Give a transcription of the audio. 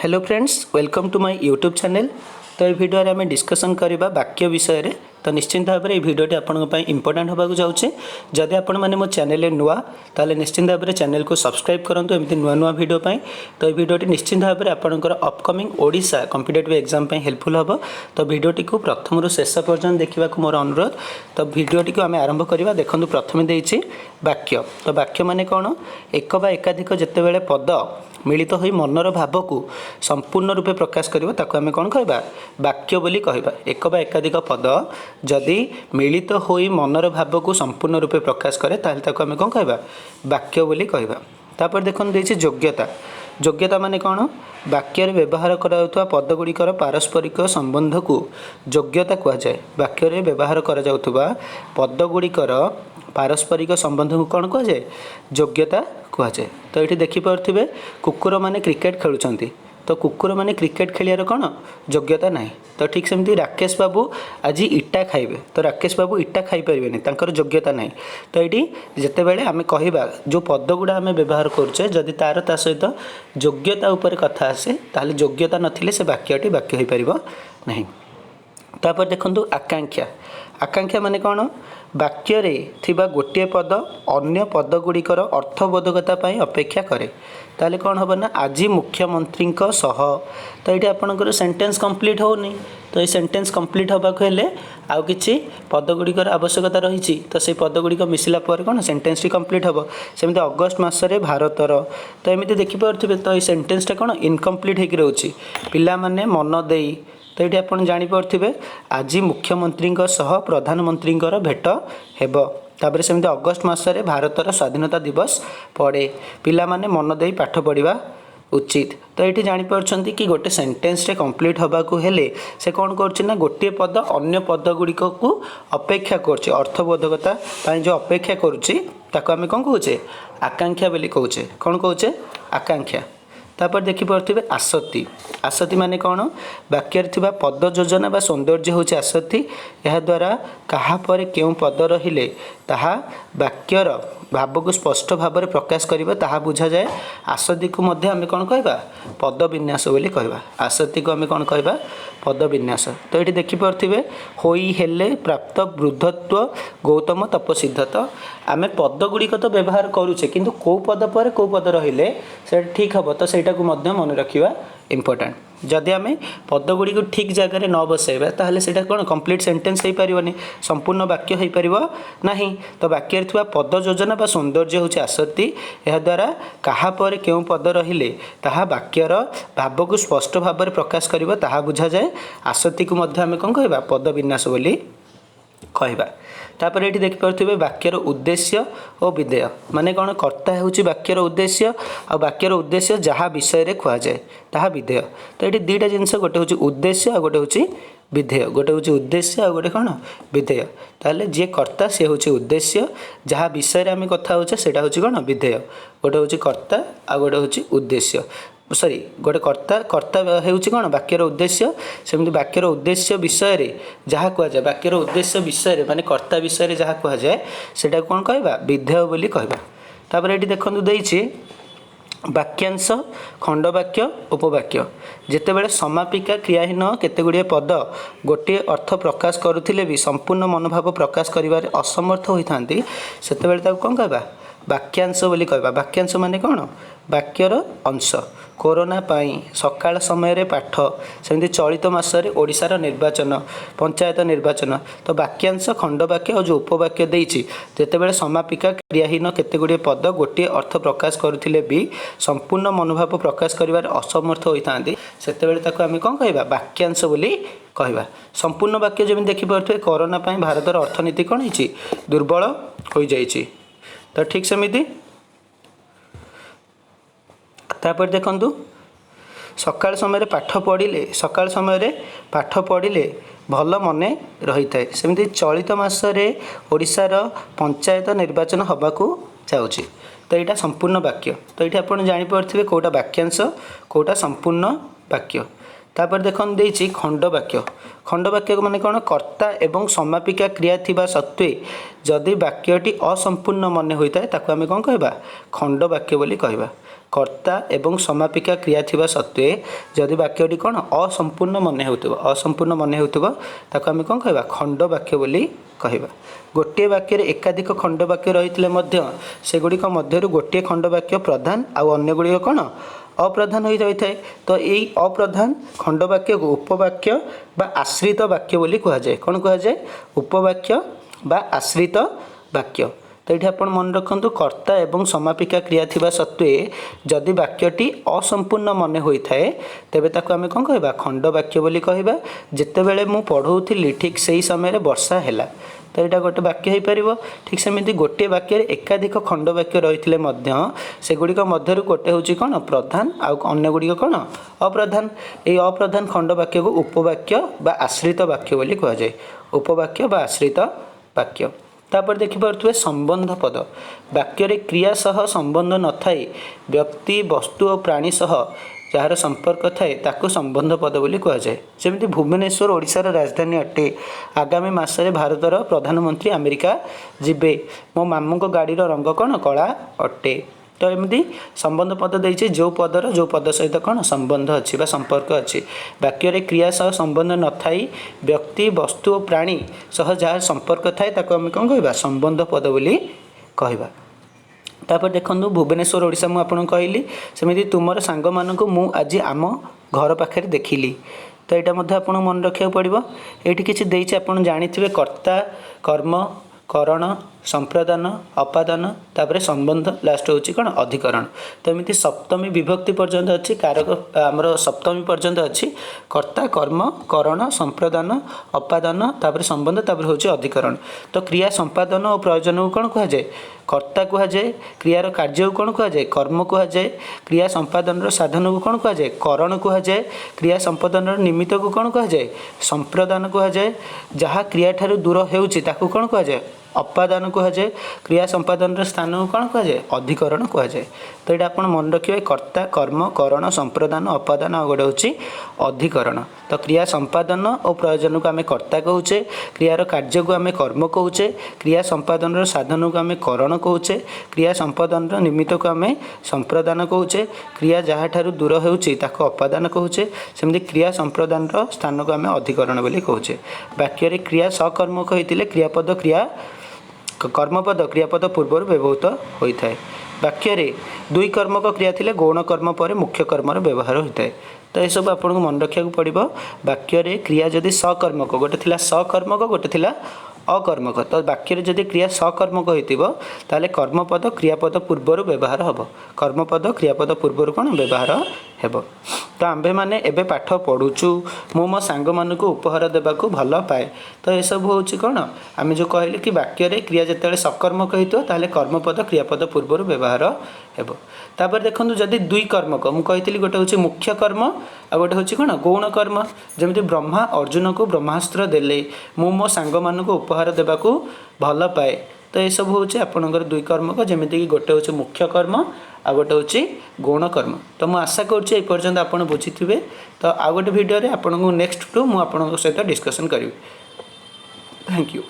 Hello friends, welcome to my YouTube channel. तो ये video आम डिस्कसन करवा वाक्य विषय रे। तो निश्चिंत भाव में भिडियोटी आपंपाई इंपोर्टाट होगा जाऊँचे। जदि आपण मैंने मो चैनल नुआ ताले निश्चिंत भाव में चैनल को सब्सक्राइब करूँ एमती नुआ नुआ वीडियो पाई। तो ये भिडियोटी निश्चिंत भाव में आपंकर upcoming Odisha competitive exam helpful हम। तो भिडियोटी को प्रथम शेष पर्यटन देखा मोर अनुरोध। तो भिडियोटी को आम आरंभ करवा। देखो प्रथम देती वाक्य। तो वाक्य माने कौन? एक बा एकाधिक जितेबाला पद मिलित हो मनर भाव को संपूर्ण रूपे प्रकाश करिवो ताको आमे कोन कहबा? वाक्य बोली कहबा। एक बा एकाधिक पद जदि मिलित हो मनर भाव को संपूर्ण रूपे प्रकाश करे ताहले ताको आमे कोन कहबा? वाक्य बोली कहबा। तापर देखन देछि योग्यता। योग्यता माने कौन? वाक्य व्यवहार कराउतवा पद गुड़िकर पारस्परिक संबंध को योग्यता कहा जाए। वाक्य व्यवहार कराउतवा पद गुड़िकर पारस्परिक संबंध को कौन कहा जाए? योग्यता कहा जाए। तो ये देखिपे कुकुर माने क्रिकेट खेलुंट। तो कुकुर माने क्रिकेट खेलियार कौन योग्यता ना। तो ठीक सेमती राकेश बाबू आज इटा खाइबे। तो राकेश बाबू इटा खाई पारे तांकर योग्यता ना। तो ये जितेबाला आम कहवा जो पद गुड़ा आम व्यवहार करुचे जदि तार ता सहित योग्यता उपर कथा आसे ताहले योग्यता नथिले से वाक्यटी वाक्य हो पारिबो नहीं। तापर देखंतु आकांक्षा। आकांक्षा माने कौन? वाक्य रे थिबा गोटे पद अन्य पद गुड़िकर अर्थबोधकता पाई अपेक्षा करे। ताले कौन हम ना? आज मुख्यमंत्री सह। तो ये आपंकर सेंटेंस कंप्लीट होनी। तो ये सेंटेंस कंप्लीट होबाक हेले आउ किछि पद गुड़िकर आवश्यकता रही। तो से पद गुड़िक मिसिला पर कौन सेंटेंस टी कंप्लीट हम। सेमती अगस्ट मसरे भारतर। तो एमती देखिपे। तो ये सेंटेंस टा कौन इनकम्प्लीट होकर रोचे। पिला माने मन देई। तो ये आप जापे आज मुख्यमंत्री सह प्रधानमंत्री भेट हेब। तापर सेमती अगस्ट मसरे भारतर स्वाधीनता दिवस पड़े। पिला माने मन देई पाठ पढ़ा उचित। तो ये जापे कि गोटे सेंटेंस कंप्लीट होबाकू हेले से कौन करना? गोटे पद अन्य पद गुड़िक को अपेक्षा कर अर्थबोधकता जो अपेक्षा करुच्ची ताको आमे कौन कहूचे? आकांक्षा बोली कहूचे। कौन कहूचे? आकांक्षा। तापर देखिपे आसक्ति। आसक्ति माने कौन? वाक्य थिबा पद योजना बा सौंदर्य होचे आसक्ति। यह द्वारा कहा पर केउ पद रहिले ताहा वाक्यर भाव को स्पष्ट भाव में प्रकाश करिबा ताहा बुझा जाए। आसक्ति को मध्य आमे कौन कहबा? पद विन्यास बोली कहबा। आसक्ति को आमे कौन कहबा? पद विन्यास। तो ये देखिपे होई हेले प्राप्त वृद्धत्व गौतम तपसिद्ध। तो आमे पद गुड़िक तो व्यवहार करुचे किंतु कौ पद पर कौ पद रहिले से ठीक हम। तो सेटा को मध्य मन रखा इम्पोर्टाट। जदि आम पद गुड़ी को ठीक जगह न बसैबा ताहले सेटा कौन कंप्लीट सेंटेंस हो पारिबनी, संपूर्ण वाक्य हो पारिबो नाही। तो वाक्य थिबा पद योजना बा सौंदर्य होचे आसक्ति। यह द्वारा कहा पर केउ पद रहिले ताहा वाक्यर भाव को स्पष्ट भाव में प्रकाश करिबो ताहा बुझा जाए। आसक्ति को मध्य आम कौन कहबा? पद विन्यास बोली कहबा। तापर ये देखिपे वाक्यर उद्देश्य और विधेय माने कौन? कर्ता होची वाक्यर उद्देश्य और वाक्यर उद्देश्य जहाँ विषय रे कह जाए ताहा विधेय। तो ये दुईटा जिनस गोटे होची उद्देश्य और गोटे होची विधेय। गोटे होची उद्देश्य और गोटे कौन? विधेय। ताहले जे कर्ता से होची उद्देश्य, जहाँ विषय रे आम कथा होचे सेटा होची कौन? विधेय। गोटे होची कर्ता और गोटे होची उद्देश्य। सॉरी गोटे कर्ता कर्ता होची कौन? वाक्यर उद्देश्य। सेमती वाक्यर उद्देश्य विषय रे जहाँ कह जाए वाक्यर उद्देश्य विषय रे माने कर्ता विषय रे जहाँ कह जाए सेटा कौन कहबा? विधेय बोली कहबा। तापर ये देखंतु देइछि वाक्यांश खंडवाक्य उपवाक्य। जितेबाला समापिका क्रियाहीन केते गुड़िए पद गोटे अर्थ प्रकाश करुथिले भी संपूर्ण मनोभाव प्रकाश करिबारे असमर्थ होइथांती सेतेबाला ताको कौन कहबा? वाक्यांश बोली कहबा। वाक्यांश माने कौन? वाक्यर अंश। कोरोना पाई सकाळ समय रे पाठ। सेमती चलित मासरे ओडिशार निर्वाचन पंचायत निर्वाचन। तो वाक्यांश खंडवाक्य और जो उपवाक्य देइछि जेतेबेले समापिका क्रियाहीन केते गुड़िए पद गोटे अर्थ प्रकाश करुथिले भी संपूर्ण मनोभाव प्रकाश करिबार असमर्थ होइथांती सेतेबेले ताको आमे कोन कहबा? वाक्यांश बोली कहबा। संपूर्ण वाक्य जेमि देखि पारथुए कोरोना पाई भारतर अर्थनीति कोन हिछि? दुर्बल होई जाइछि। तो ठीक सेमिति तापर देखंतु सकाळ समय पाठ पढ़िले भल मने रही थाए। सेमती चलित मासरे ओडिशार पंचायत निर्वाचन हबाकू जाउछि। तो यहाँ संपूर्ण वाक्य। तो ये आप जापे कौटा वाक्यांश कौटा संपूर्ण वाक्य। तापर देखन देइछि खंडवाक्य। खंडवाक्य माने कौन? कर्ता एवं समापिका क्रिया थिबा सत्वे जदि वाक्यटी असंपूर्ण मन होता है ताको आमे कौन कहबा? खंडवाक्य बोली कहबा। कर्ता एवं समापिका क्रिया थिबा सत्वे जदि वाक्यटी कौन असंपूर्ण मन होउथबो ताको आमे कौन कहबा खंड वाक्य बोली कहबा। गोटे वाक्य एकाधिक खंड वाक्य रही से गुड़िक मध्य गोटे खंड वाक्य प्रधान आउ अन्य गुड़िक कौन अप्रधान हो जाए। तो यही अप्रधान खंड वाक्य को उपवाक्य बा आश्रित वाक्य बोली कह जाए। कौन कह जाए उपवाक्य बा आश्रित वाक्य। तो ये आप मन रखु कर्ता एवं समापिका क्रिया थिबा सत्वे जदि वाक्यटी असंपूर्ण मन होता है तेबे ताको आमे कौन कहबा खंड वाक्य बोली कहबा। जितेबेले मु पढ़ौथिली ठीक सही समय वर्षा हैला तो यहाँ गोटे वाक्य हो पार। ठीक सेमती गोटे वाक्य एकाधिक खंड वाक्य रही से गुड़िक मध्य गोटे हूँ कौन प्रधान आउ अन्य गुड़िक कौन अप्रधान। ये अप्रधान खंड वाक्य को उपवाक्य बा आश्रित वाक्य बोली कह जाए। उपवाक्य बा आश्रित वाक्य। तापर देखिपे संबंध पद वाक्य क्रिया सह संबंध न थाई व्यक्ति वस्तु और प्राणी सह जार संपर्क थाए ताको संबंध पद बोली कह जाए। जमी भुवनेश्वर ओडिशार राजधानी अटे। आगामी मासरे भारतर प्रधानमंत्री अमेरिका जिबे मो मामू को गाड़ी रंग कौन कला अटे। तो एमती संबंध पद देइछे जो पद सहित कौन संबंध अच्छी संपर्क अच्छी। वाक्य क्रिया सह संबंध न थाई व्यक्ति वस्तु और प्राणी सह जार संपर्क थाए ताको आमे कौन कहबा संबंध पद बोली कहबा। तापर देखो भुवनेश्वर ओडिशा मु आपन कहली सेमिति तुमर सांग मानकु मु आज आम घर पाखे देखिली। तो यहाँ मध्य आपन मन रखा पड़ो। ये किसी देइछे आपन जानिथिबे कर्ता कर्म करण संप्रदान अपादान तापर संबंध लास्ट होची कौन अधिकरण। तो एमती सप्तमी विभक्ति पर्यंत अच्छी कारक आमर सप्तमी पर्यंत अच्छी कर्ता कर्म करण संप्रदान अपादान तापर संबंध तापर होची अधिकरण। तो क्रिया संपादन और प्रयोजन को कौन कह जाए कर्ता कह जाए। क्रियार कार्य को कौन कह जाए कर्म कह जाए। क्रिया संपादन साधन को कौन कह जाए करण कह जाए। क्रिया संपादन निमित्त को कौन कह जाए संप्रदान कह जाए। जहाँ क्रिया ठारू दूर होउची ताकू कौन कह जाए अपादान कह जाए। क्रिया संपादन स्थान को कौन कह जाए अधिकरण कह जाए। तो ये आप मन रखिए कर्ता कर्म करण संप्रदान अपादान और गोटे हूँ अधिकरण। तो क्रिया संपादन और प्रयोजन को आम कर्ता कहूचे। क्रियार कार्य को आम कर्म कहूचे। क्रिया संपादन साधन को आम करण कहूचे। क्रिया संपादन निमित्त को आम संप्रदान कहूचे। क्रिया जहाँ ठारू दूर होउची ताको अपादान कहूचे। सेमती क्रिया संप्रदान स्थान को आम अधिकरण बोली कहूचे। वाक्य क्रिया सकर्म कही क्रियापद क्रिया कर्मपद क्रियापद पूर्व व्यवहृत होता है। वाक्य दुई कर्मक क्रिया थिले गौण कर्म पर मुख्य कर्मर व्यवहार होता है। तो यह सब आपको मन रखा पड़ो। वाक्य क्रिया जदि सकर्मक गोटे थिला सकर्मक गोटे थिला अकर्मक। तो वाक्य जदि क्रिया सकर्मक होता कर्मपद क्रियापद पूर्व व्यवहार हम कर्मपद क्रियापद पूर्व कौन व्यवहार हेब। तो आम्भे मैंने एबे पाठ पढ़ुचु मु मो सांग मानक उपहार देवाक भल पाए। तो यह सब हूँ कौन आम जो कहले कि वाक्य क्रिया जिते सकर्मक होता कर्मपद क्रियापद पूर्व व्यवहार हेब। तापर देखो जदि दुई कर्मक मुझे गोटे हूँ मुख्य कर्म आ गोटे हूँ कौन गौण कर्म। जमी ब्रह्मा अर्जुन को ब्रह्मास्त्र देले मु मो सांग मानक उपहार देवाक भल पाए। तो यह सब हूँ आपणकर दुई कर्मक जमीक गोटे हूँ मुख्य कर्म आ गोटे हूँ गौण कर्म। तो मुझे आशा करपर्यंत आप बुझी थे। तो आ गोटे भिडियो आपको नेक्स्ट टू मुझे सहित डिस्कसन करी। Thank you.